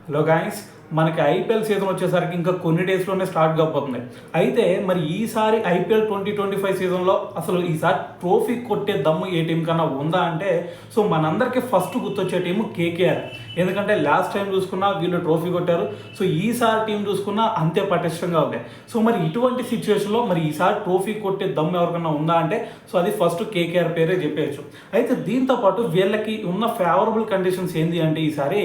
Hello guys, మనకి IPL season వచ్చేసరికి ఇంకా కొన్ని డేస్లోనే స్టార్ట్ కాబోతుంది. అయితే మరి ఈసారి ఐపీఎల్ 2025 సీజన్లో అసలు ఈసారి ట్రోఫీ కొట్టే దమ్ము ఏ టీం కన్నా ఉందా అంటే మనందరికీ ఫస్ట్ గుర్తొచ్చే టీము కేకేఆర్. ఎందుకంటే లాస్ట్ టైం చూసుకున్నా వీళ్ళు ట్రోఫీ కొట్టారు. ఈసారి టీం చూసుకున్నా అంతే పటిష్టంగా ఉంది. మరి ఇటువంటి సిచ్యువేషన్లో మరి ఈసారి ట్రోఫీ కొట్టే దమ్ము ఎవరికన్నా ఉందా అంటే అది ఫస్ట్ కేకేఆర్ పేరే చెప్పేయచ్చు. అయితే దీంతో పాటు వీళ్ళకి ఉన్న ఫేవరబుల్ కండిషన్స్ ఏంటి అంటే ఈసారి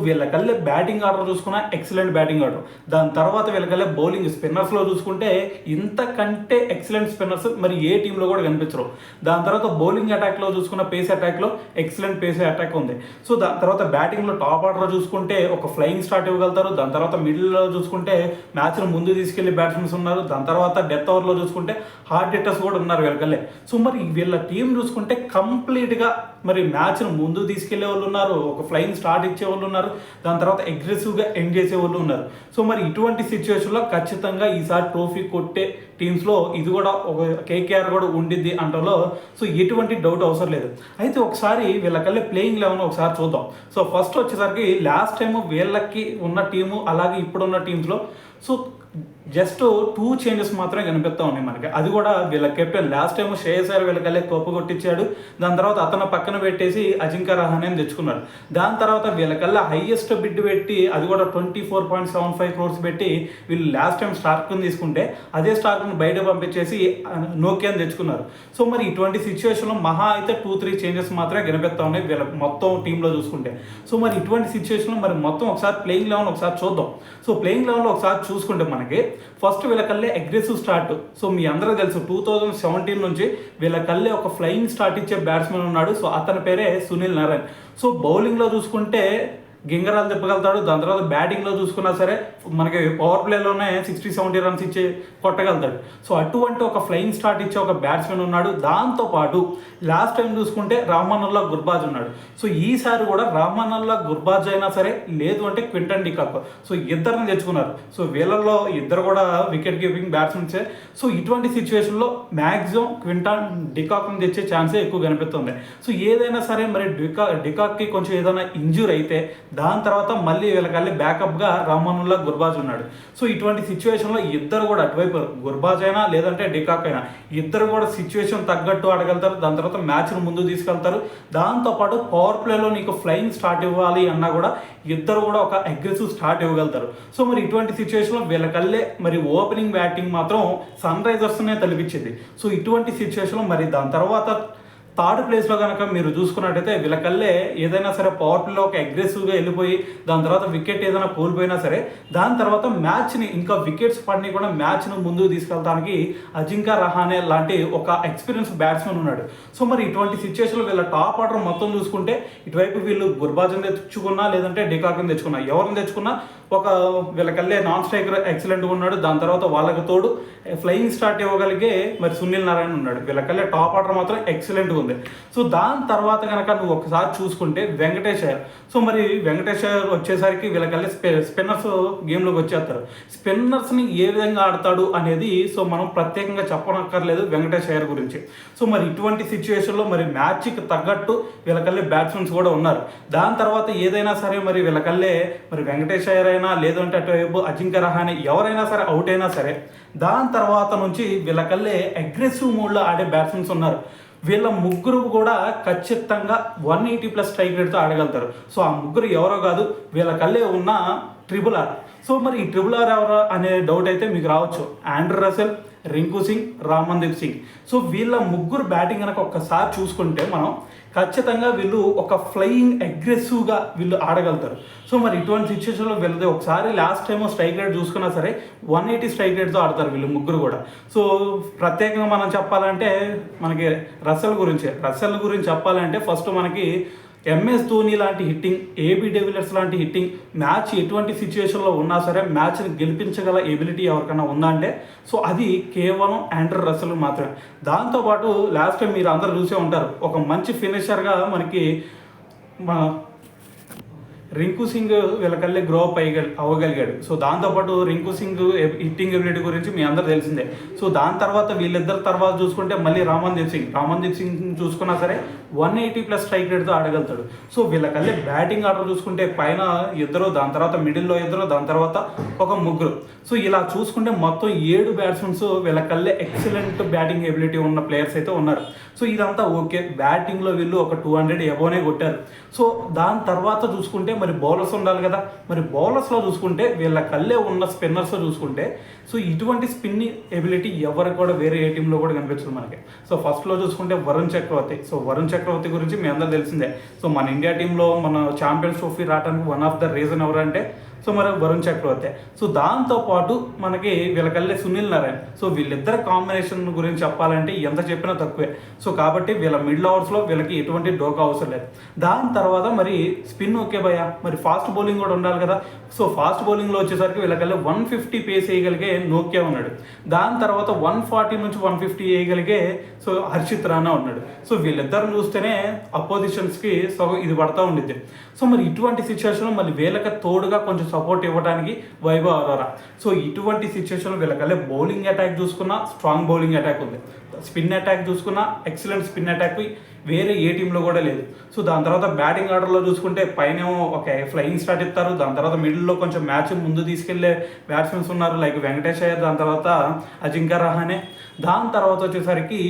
వీళ్ళకల్లే బ్యాటింగ్ ఆర్డర్ చూసుకున్నా ఎక్సలెంట్ బ్యాటింగ్ ఆర్డర్, దాని తర్వాత వీళ్ళకల్లే బౌలింగ్ స్పిన్నర్స్లో చూసుకుంటే ఇంతకంటే ఎక్సలెంట్ స్పిన్నర్స్ మరి ఏ టీంలో కూడా కనిపించరు. దాని తర్వాత బౌలింగ్ అటాక్లో చూసుకున్న పేస్ అటాక్లో ఎక్సలెంట్ పేస్ అటాక్ ఉంది. దాని తర్వాత బ్యాటింగ్లో టాప్ ఆర్డర్ చూసుకుంటే ఒక ఫ్లయింగ్ స్టార్ట్ ఇవ్వగలుగుతారు. దాని తర్వాత మిడిల్లో చూసుకుంటే మ్యాచ్ను ముందు తీసుకెళ్లి బ్యాట్స్మెన్స్ ఉన్నారు. దాని తర్వాత డెత్ ఓవర్లో చూసుకుంటే హార్డ్ హిట్టర్స్ కూడా ఉన్నారు వీళ్ళకల్లే. మరి వీళ్ళ టీం చూసుకుంటే కంప్లీట్గా మరి మ్యాచ్ను ముందు తీసుకెళ్లే వాళ్ళు ఉన్నారు, ఒక ఫ్లయింగ్ స్టార్ట్ ఇచ్చే వాళ్ళు ఉన్నారు, దాని తర్వాత అగ్రెసివ్గా ఎండ్ చేసే వాళ్ళు ఉన్నారు. మరి ఇటువంటి సిచ్యువేషన్లో ఖచ్చితంగా ఈసారి ట్రోఫీ కొట్టే టీమ్స్లో ఇది కూడా ఒక కేకేఆర్ కూడా ఉండిద్ది అంటలో ఎటువంటి డౌట్ అవసరం లేదు. అయితే ఒకసారి వీళ్ళకల్లే ప్లేయింగ్ 11 ఒకసారి చూద్దాం. ఫస్ట్ వచ్చేసరికి లాస్ట్ టైము వీళ్ళకి ఉన్న టీము అలాగే ఇప్పుడున్న టీమ్స్లో జస్ట్ 2 చేంజెస్ మాత్రమే కనిపిస్తూ ఉన్నాయి మనకి. అది కూడా వీళ్ళ captain last time Shreyas Iyer వీళ్ళకల్లే కప్పు కొట్టించాడు. దాని తర్వాత అతను పక్కన పెట్టేసి అజింక్య రహానే తెచ్చుకున్నాడు. దాని తర్వాత వీళ్ళకల్లా హైయెస్ట్ బిడ్ పెట్టి అది కూడా 24.75 crores పెట్టి వీళ్ళు లాస్ట్ టైం స్టార్క్ని తీసుకుంటే అదే స్టార్క్ని బయట పంపించేసి నోకియాని తెచ్చుకున్నారు. మరి ఇటువంటి సిచ్యువేషన్లో మహా అయితే 2-3 చేంజెస్ మాత్రమే కనిపిస్తూ ఉన్నాయి వీళ్ళ మొత్తం టీంలో చూసుకుంటే. మరి ఇటువంటి సిచ్యువేషన్లో మరి మొత్తం ఒకసారి ప్లేయింగ్ 11 ఒకసారి చూద్దాం. ప్లేయింగ్ 11లో ఒకసారి చూసుకుంటే మనకి ఫస్ట్ వీళ్ళకల్లే అగ్రెసివ్ స్టార్ట్. మీ అందరూ తెలుసు 2017 నుంచి వీళ్ళకల్లే ఒక ఫ్లయింగ్ స్టార్ట్ ఇచ్చే బ్యాట్స్మెన్ ఉన్నాడు. అతని పేరే సునీల్ నారాయణ్. బౌలింగ్లో చూసుకుంటే గింగరాలు తిప్పగలుగుతాడు. దాని తర్వాత బ్యాటింగ్లో చూసుకున్నా సరే మనకి పవర్ ప్లేలోనే 60-70 రన్స్ ఇచ్చి కొట్టగలుగుతాడు. అటువంటి ఒక ఫ్లయింగ్ స్టార్ట్ ఇచ్చే ఒక బ్యాట్స్మెన్ ఉన్నాడు. దాంతోపాటు లాస్ట్ టైం చూసుకుంటే రహమానుల్లా గుర్బాజ్ ఉన్నాడు. ఈసారి కూడా రహమానుల్లా గుర్బాజ్ అయినా సరే లేదు అంటే క్వింటన్ డికాక్ ఇద్దరిని తెచ్చుకున్నారు. వీళ్ళల్లో ఇద్దరు కూడా వికెట్ కీపింగ్ బ్యాట్స్మెన్సే. ఇటువంటి సిచ్యువేషన్లో మ్యాక్సిమం క్వింటన్ డికాక్ని తెచ్చే ఛాన్సే ఎక్కువ కనిపిస్తుంది. ఏదైనా సరే మరి డికాక్కి కొంచెం ఏదైనా ఇంజూర్ అయితే దాని తర్వాత మళ్ళీ వీళ్ళకల్లి బ్యాకప్గా రహమానుల్లా గుర్బాజ్ ఉన్నాడు. ఇటువంటి సిచ్యువేషన్లో ఇద్దరు కూడా అటువైపు గుర్బాజ్ అయినా లేదంటే డికాక్ అయినా ఇద్దరు కూడా సిచ్యువేషన్ తగ్గట్టు ఆడగలుగుతారు. దాని తర్వాత మ్యాచ్ను ముందు తీసుకెళ్తారు. దాంతోపాటు పవర్ ప్లేలో నీకు ఫ్లయింగ్ స్టార్ట్ ఇవ్వాలి అన్నా కూడా ఇద్దరు కూడా ఒక అగ్రెసివ్ స్టార్ట్ ఇవ్వగలుగుతారు. మరి ఇటువంటి సిచ్యువేషన్లో వీళ్ళకల్లే మరి ఓపెనింగ్ బ్యాటింగ్ మాత్రం సన్ రైజర్స్నే తలపించింది. ఇటువంటి సిచ్యువేషన్లో మరి దాని తర్వాత థర్డ్ ప్లేస్లో కనుక మీరు చూసుకున్నట్టయితే వీళ్ళకల్లే ఏదైనా సరే పవర్ ప్లేలో ఒక అగ్రెసివ్గా వెళ్ళిపోయి దాని తర్వాత వికెట్ ఏదైనా కోల్పోయినా సరే దాని తర్వాత మ్యాచ్ని ఇంకా వికెట్స్ పడిని కూడా మ్యాచ్ను ముందుకు తీసుకెళ్ళడానికి అజింక్య రహానే లాంటి ఒక ఎక్స్పీరియన్స్ బ్యాట్స్మెన్ ఉన్నాడు. మరి ఇటువంటి సిచ్యువేషన్లో వీళ్ళ టాప్ ఆర్డర్ మొత్తం చూసుకుంటే ఇటువైపు వీళ్ళు గుర్బాజ్ని తెచ్చుకున్నా లేదంటే డికాక్ని తెచ్చుకున్నా ఎవరిని తెచ్చుకున్నా ఒక వీళ్ళకల్లే నాన్ స్ట్రైకర్ ఎక్సలెంట్గా ఉన్నాడు. దాని తర్వాత వాళ్ళకి తోడు ఫ్లయింగ్ స్టార్ట్ ఇవ్వగలిగే మరి సునీల్ నారాయణ ఉన్నాడు. వీళ్ళకల్లే టాప్ ఆర్డర్ మాత్రం ఎక్సలెంట్గా ఉంది. దాని తర్వాత కనుక నువ్వు ఒకసారి చూసుకుంటే వెంకటేష్ అయ్యర్. మరి వెంకటేష్ అయ్యర్ వచ్చేసరికి వీళ్ళకల్లే స్పిన్నర్స్ గేమ్లోకి వచ్చేస్తారు. స్పిన్నర్స్ని ఏ విధంగా ఆడతాడు అనేది మనం ప్రత్యేకంగా చెప్పనక్కర్లేదు వెంకటేష్ అయ్యర్ గురించి. మరి ఇటువంటి సిచ్యువేషన్లో మరి మ్యాచ్కి తగ్గట్టు వీళ్ళకల్లే బ్యాట్స్మెన్స్ కూడా ఉన్నారు. దాని తర్వాత ఏదైనా సరే మరి వీళ్ళకల్లే మరి వెంకటేష్ అయ్యర్ అయినా లేదంటే అటువైపు అజింక్య రహానే ఎవరైనా సరే అవుట్ అయినా సరే దాని తర్వాత నుంచి వీళ్ళకల్లే అగ్రెసివ్ మోడ్లో ఆడే బ్యాట్స్మెన్స్ ఉన్నారు. వీళ్ళ ముగ్గురు కూడా ఖచ్చితంగా 180+ స్ట్రైక్ రేట్తో ఆడగలుగుతారు. ఆ ముగ్గురు ఎవరో కాదు వీళ్ళకల్లే ఉన్న ట్రిపుల్ ఆర్. మరి ఈ ట్రిపుల్ ఆర్ ఎవరో అనే డౌట్ అయితే మీకు రావచ్చు. Andre Russell, Rinku Singh, Ramandeep Singh. వీళ్ళ ముగ్గురు బ్యాటింగ్ కనుక ఒక్కసారి చూసుకుంటే మనం ఖచ్చితంగా వీళ్ళు ఒక ఫ్లయింగ్ అగ్రెసివ్గా వీళ్ళు ఆడగలుగుతారు. మరి ఇటువంటి సిచ్యువేషన్లో వీళ్ళది ఒకసారి లాస్ట్ టైం స్ట్రైక్ రేట్ చూసుకున్నా సరే 180 స్ట్రైక్ రేట్తో ఆడతారు వీళ్ళు ముగ్గురు కూడా. ప్రత్యేకంగా మనం చెప్పాలంటే మనకి రసెల్ గురించి చెప్పాలంటే ఫస్ట్ మనకి ఎంఎస్ ధోని లాంటి హిట్టింగ్, ఏబీ డివిలియర్స్ లాంటి హిట్టింగ్, మ్యాచ్ ఎటువంటి సిచ్యువేషన్లో ఉన్నా సరే మ్యాచ్ని గెలిపించగల ఎబిలిటీ ఎవరికైనా ఉందా అంటే అది కేవలం ఆండ్రూ రసెల్ మాత్రమే. దాంతోపాటు లాస్ట్ టైం మీరు అందరూ చూసే ఉంటారు ఒక మంచి ఫినిషర్గా మనకి రింకు సింగ్ వీళ్ళకల్లే గ్రో అప్ అవ్వగలిగాడు. సో దాంతోపాటు రింకు సింగ్ హిట్టింగ్ ఎబిలిటీ గురించి మీ అందరూ తెలిసిందే. సో దాని తర్వాత వీళ్ళిద్దరు తర్వాత చూసుకుంటే మళ్ళీ రామన్దీప్ సింగ్ చూసుకున్నా సరే 180+ స్ట్రైక్ రేట్తో ఆడగలుగుతాడు. సో వీళ్ళకల్లే బ్యాటింగ్ ఆర్డర్ చూసుకుంటే పైన ఇద్దరు, దాని తర్వాత మిడిల్లో ఇద్దరు, దాని తర్వాత ఒక ముగ్గురు. సో ఇలా చూసుకుంటే మొత్తం 7 బ్యాట్స్మెన్స్ వీళ్ళకల్లే ఎక్సలెంట్ బ్యాటింగ్ ఎబిలిటీ ఉన్న ప్లేయర్స్ అయితే ఉన్నారు. సో ఇదంతా ఓకే, బ్యాటింగ్లో వీళ్ళు ఒక 200 ఎబోనే కొట్టారు. సో దాని తర్వాత చూసుకుంటే మరి బౌలర్స్ ఉండాలి కదా, మరి బౌలర్స్లో చూసుకుంటే వీళ్ళకల్లే ఉన్న స్పిన్నర్స్ చూసుకుంటే సో ఇటువంటి స్పిన్నింగ్ ఎబిలిటీ ఎవరికి కూడా వేరే ఏ టీంలో కూడా కనిపించదు మనకి. సో ఫస్ట్లో చూసుకుంటే వరుణ్ చక్రవర్తి గురించి మీ అందరూ తెలిసిందే. సో మన ఇండియా టీంలో మన ఛాంపియన్స్ ట్రోఫీ రావడానికి వన్ ఆఫ్ ద రీజన్ ఎవరంటే సో మరి వరుణ్ చక్రవర్తి. సో దాంతోపాటు మనకి వీళ్ళకల్లే సునీల్ నారాయణ్. సో వీళ్ళిద్దరు కాంబినేషన్ గురించి చెప్పాలంటే ఎంత చెప్పినా తక్కువే. సో కాబట్టి వీళ్ళ మిడిల్ ఓవర్స్లో వీళ్ళకి ఎటువంటి డోకా అవసరం లేదు. దాని తర్వాత మరి స్పిన్ ఓకే భయ, మరి ఫాస్ట్ బౌలింగ్ కూడా ఉండాలి కదా. సో ఫాస్ట్ బౌలింగ్లో వచ్చేసరికి వీళ్ళకల్లే 150 పేస్ వేయగలిగే నోకియా ఉన్నాడు. దాని తర్వాత 140 నుంచి 150 వేయగలిగే సో హర్షిత్ రాణా ఉన్నాడు. సో వీళ్ళిద్దరిని చూస్తేనే అపోజిషన్స్కి సగం ఇది పడతా ఉండిద్ది. సో మరి ఇటువంటి సిచ్యువేషన్లో మళ్ళీ వీళ్ళకి తోడుగా కొంచెం సపోర్ట్ ఇవ్వడానికి వైభవ్ అరోరా. సో ఇటువంటి సిచ్యువేషన్లో వీళ్ళకల్లే బౌలింగ్ అటాక్ చూసుకున్నా స్ట్రాంగ్ బౌలింగ్ అటాక్ ఉంది, స్పిన్ అటాక్ చూసుకున్నా ఎక్సలెంట్ స్పిన్ అటాక్ వేరే ఏ టీంలో కూడా లేదు. సో దాని తర్వాత బ్యాటింగ్ ఆర్డర్లో చూసుకుంటే పైన ఒక ఫ్లయింగ్ స్టార్ట్ ఇస్తారు, దాని తర్వాత మిడిల్లో కొంచెం మ్యాచ్ ముందు తీసుకెళ్లే బ్యాట్స్మెన్స్ ఉన్నారు లైక్ వెంకటేష్ అయ్యర్, దాని తర్వాత అజింక్య రహానే. దాని తర్వాత వచ్చేసరికి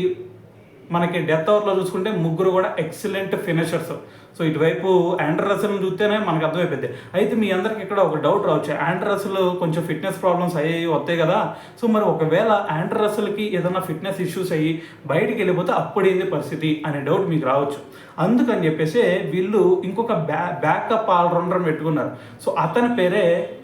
మనకి డెత్ ఓవర్లో చూసుకుంటే ముగ్గురు కూడా ఎక్సలెంట్ ఫినిషర్స్. సో ఇటువైపు ఆండ్రే రసెల్ని చూస్తేనే మనకు అర్థమైపోయింది. అయితే మీ అందరికి ఇక్కడ ఒక డౌట్ రావచ్చు, ఆండ్రే రసెల్ కొంచెం ఫిట్నెస్ ప్రాబ్లమ్స్ అయ్యి వస్తాయి కదా. సో మరి ఒకవేళ ఆండ్రే రసెల్కి ఏదైనా ఫిట్నెస్ ఇష్యూస్ అయ్యి బయటికి వెళ్ళిపోతే అప్పుడేంది పరిస్థితి అనే డౌట్ మీకు రావచ్చు. అందుకని చెప్పేసి వీళ్ళు ఇంకొక బ్యాకప్ ఆల్రౌండర్ పెట్టుకున్నారు. సో అతని పేరే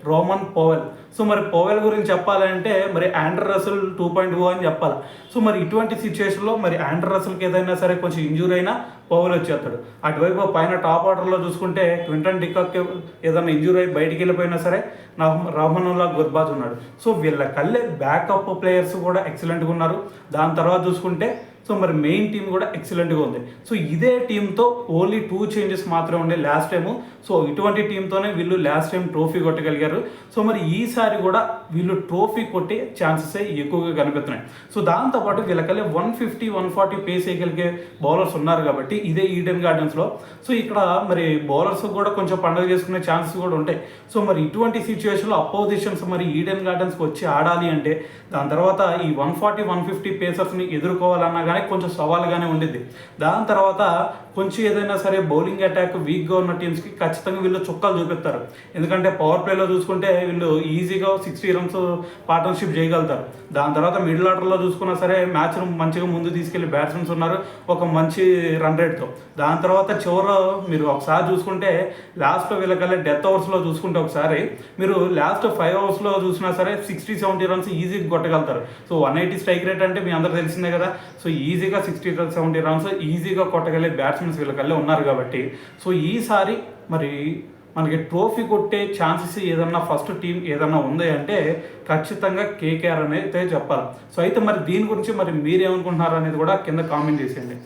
రోమన్ పోవెల్. సో మరి పోవెల్ గురించి చెప్పాలంటే మరి ఆండ్రే రసెల్ 2.0 అని చెప్పాలి. సో మరి ఇటువంటి సిచ్యువేషన్లో మరి ఆండ్రే రసెల్కి ఏదైనా సరే కొంచెం ఇంజూరీ అయినా పోవెల్ వచ్చేస్తాడు. అటువైపు పైన టాప్ ఆర్డర్లో చూసుకుంటే క్వింటన్ డికాక్ ఏదైనా ఇంజూరీ అయి బయటికి వెళ్ళిపోయినా సరే రహమానుల్లా గుర్బాజ్ ఉన్నాడు. సో వీళ్ళకల్లే బ్యాకప్ ప్లేయర్స్ కూడా ఎక్సలెంట్గా ఉన్నారు. దాని తర్వాత చూసుకుంటే సో మరి మెయిన్ టీం కూడా ఎక్సలెంట్గా ఉంది. సో ఇదే టీంతో ఓన్లీ 2 చేంజెస్ మాత్రమే ఉండే లాస్ట్ టైము. సో ఇటువంటి టీంతోనే వీళ్ళు లాస్ట్ టైం ట్రోఫీ కొట్టగలిగారు. సో మరి ఈసారి కూడా వీళ్ళు ట్రోఫీ కొట్టే ఛాన్సెస్ ఎక్కువగా కనిపిస్తున్నాయి. సో దాంతోపాటు వీళ్ళకల్లే 150-140 పేస్ వేయగలిగే బౌలర్స్ ఉన్నారు కాబట్టి ఇదే ఈడెన్ గార్డెన్స్లో. సో ఇక్కడ మరి బౌలర్స్ కూడా కొంచెం పండుగ చేసుకునే ఛాన్సెస్ కూడా ఉంటాయి. సో మరి ఇటువంటి సిచ్యువేషన్లో అపోజిషన్స్ మరి ఈడెన్ గార్డెన్స్కి వచ్చి ఆడాలి అంటే దాని తర్వాత ఈ 140-150 పేసర్స్ని ఎదుర్కోవాలన్నా కానీ కొంచెం సవాలుగానే ఉండిద్ది. దాని తర్వాత కొంచెం ఏదైనా సరే బౌలింగ్ అటాక్ వీక్గా ఉన్న టీమ్స్కి ఖచ్చితంగా వీళ్ళు చుక్కలు చూపిస్తారు. ఎందుకంటే పవర్ ప్లేలో చూసుకుంటే వీళ్ళు ఈజీగా 60 రన్స్ పార్ట్నర్షిప్ చేయగలుగుతారు. దాని తర్వాత మిడిల్ ఆర్డర్లో చూసుకున్నా సరే మ్యాచ్ను మంచిగా ముందు తీసుకెళ్లి బ్యాట్స్మెన్స్ ఉన్నారు ఒక మంచి రన్ రేట్తో. దాని తర్వాత చివరి మీరు ఒకసారి చూసుకుంటే లాస్ట్లో వీళ్ళకల్లా డెత్ ఓవర్స్లో చూసుకుంటే ఒకసారి మీరు లాస్ట్ 5 ఓవర్స్లో చూసినా సరే 60-70 రన్స్ ఈజీగా కొట్టగలుగుతారు. సో 180 స్ట్రైక్ రేట్ అంటే మీ అందరూ తెలిసిందే కదా. సో ఈజీగా 60-70 రన్స్ ఈజీగా కొట్టగలిగే బ్యాట్స్మెన్స్ వీళ్ళకల్లే ఉన్నారు కాబట్టి సో ఈసారి మరి మనకి ట్రోఫీ కొట్టే ఛాన్సెస్ ఏదన్నా ఫస్ట్ టీం ఏదన్నా ఉంది అంటే ఖచ్చితంగా కేకేఆర్ అనేది చెప్పాలి. సో అయితే మరి దీని గురించి మరి మీరేమనుకుంటున్నారు అనేది కూడా కింద కామెంట్ చేసేయండి.